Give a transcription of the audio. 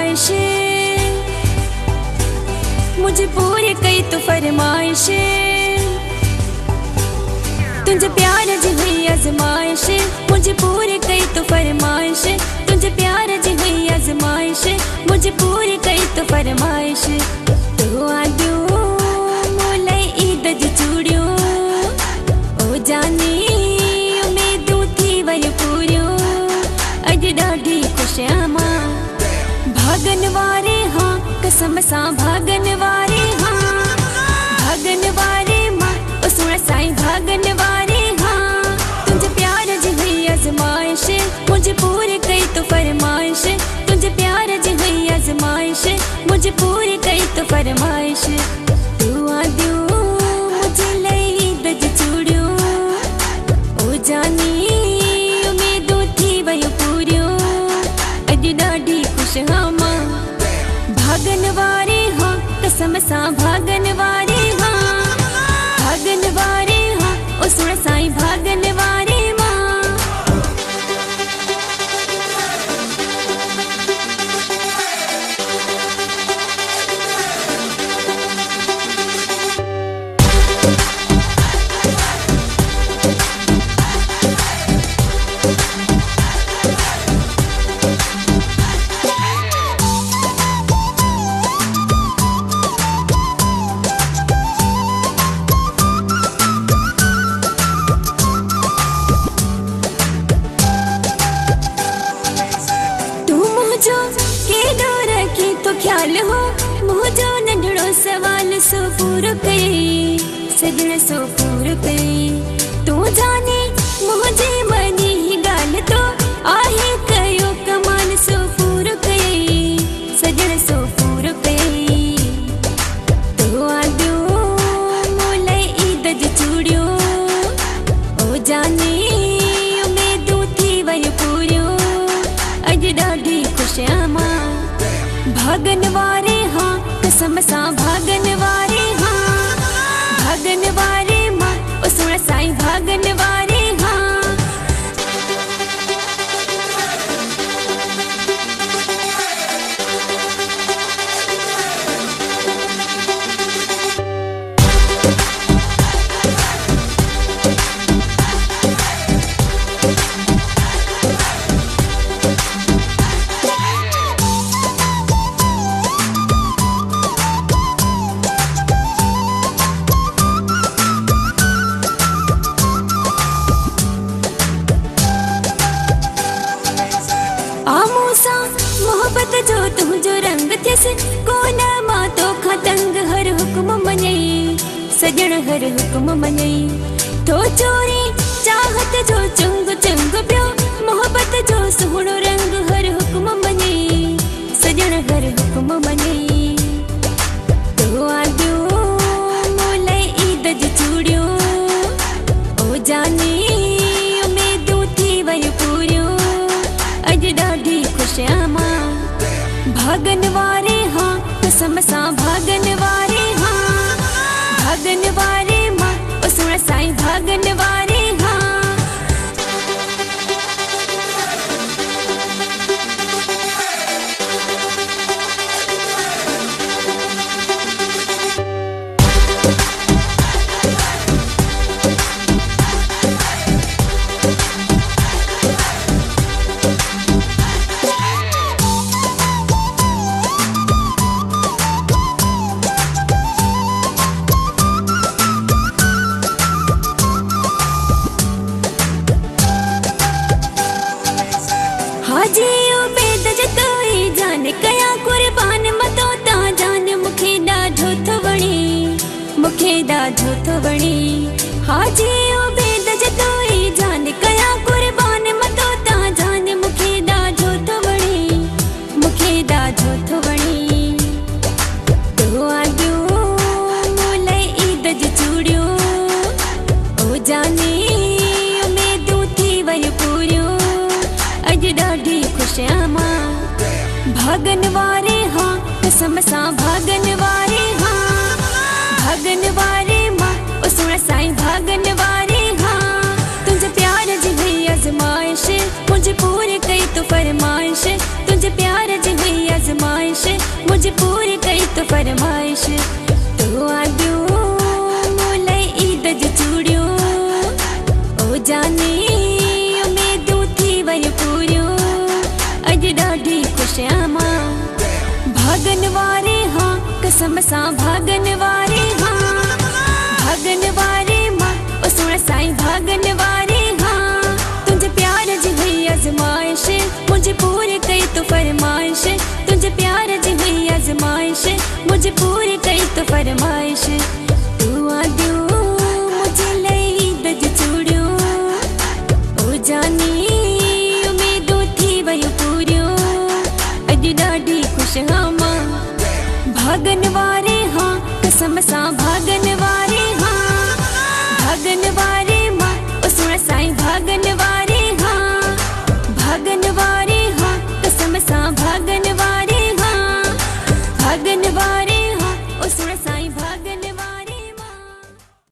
फरमाइश, मुझे पूरे कई तो फरमाइश, तुझे प्यार जी हुई आजमाइश, मुझे पूरे कई तो फरमाइश, तुझे प्यार जी हुई आजमाइश, मुझे पूरे कई तो फरमाइश। तो आदियो मोलाई ईद जी चूड़ियो, ओ जानी उम्मीदूं थी वई पूरियो, अॼु ॾाढी ख़ुशि आहियां मां। भागन वारे हाँ कसम सां भागन वारे हाँ, भागन वारे मां ओ सुण साईं भागन वारे हाँ, तुझे प्यार जी हुई आजमाइश, मुझे पूरी कई तो फरमाइश, तुझे प्यार जी हुई आजमाइश, मुझे पूरी कई तो फरमाइश। तू आदियो मुझे लई ईद जी चूड़ियो, ओ जानी उम्मीदूं थी वई पूरियो, अॼु ॾाढी ख़ुशि हाँ मां। भागन वारे हाँ कसम सां भागन वारे हाँ, भागन वारे हाँ ओ सुण साईं भागन वारे मां। ख्याल हो मुझो नंढड़ो सवाल सो पूरो कई, सजण सो पूरो कई, तू जाने मुझे मनी ही गाल तो आहे कयो कमाल सो पूरो कई, सजण सो पूरो कई। तो आदियो मोलाई ईद जी चूड़ियो, ओ जाने उम्मीदूं थी वई पूरियो, अॼु ॾाढी ख़ुशि आहियां मां। भागन वारे हाँ कसम सां भागन वारे हाँ, भागन वारे मां ओ सुण साईं भागन वारे हाँ। मोहब्बत जो तुझो रंग थियस कोन मां तोखां तंग, हर हुक्म मञई सजण हर हुक्म मञई, तो चोरी चाहत जो चुंग चुंग पियो, मोहब्बत जो सुहिणो रंग हर हुक्म मञई, सजण हर हुक्म मञई। तो आदियो मोलाई ईद जी चूड़ियो, ओ जानी उम्मीदूं थी वई पूरियो, अॼु ॾाढी ख़ुशि आहियां मां। भागन वारे हाँ कसम सां भागन वारे हाँ, भागन वारे मां ओ सुण साईं भागन वारे हाँ। हाजी उबेद जतोई जान कया कुर्बान मतो ता जान, मुखे ॾाढो थो वणे, मुखे ॾाढो थो वणे। हाजी उबेद जतोई जान कया कुर्बान मतो ता जान, मुखे ॾाढो थो वणे, मुखे ॾाढो थो वणे। तो आदियो मोलाई ईद जी चूड़ियो, ओ जाने उम्मीदूं थी वई पूरियो, अॼु ॾाढी ख़ुशि आहियां मां। भागन वारे हाँ कसम सां भागन वारे हाँ, भागन वारे मां ओ सुण साईं भागन वारे हाँ, तुझे प्यार जी हुई आजमाइश, मुझे पूरी कई तो फरमाइश, तुझे प्यार जी हुई आजमाइश। कई तो फरमाइश तो आदियो मोले ईद जो चूड़ियो ओ जाने उम्मीदूं थी वई पूरियो अज ॾाढी खुश आमां भागन वारे हाँ कसम सां भागन वारे हाँ भागन वारे मां ओ सुण साईं भागन वारे हाँ तुझे प्यार जी हुई आजमाइश मुझे पूरी कई तो फरमाइश तुझे प्यार जी हुई आजमाइश मुझे पूरी कई तो फरमाइश तू आदियो मुझे लई दज चूड़ियो ओ जानी उम्मीदूं थी वई पूरियो अज ॾाढी खुश हाँ मां भागन वारे हाँ कसम सां भागन वारे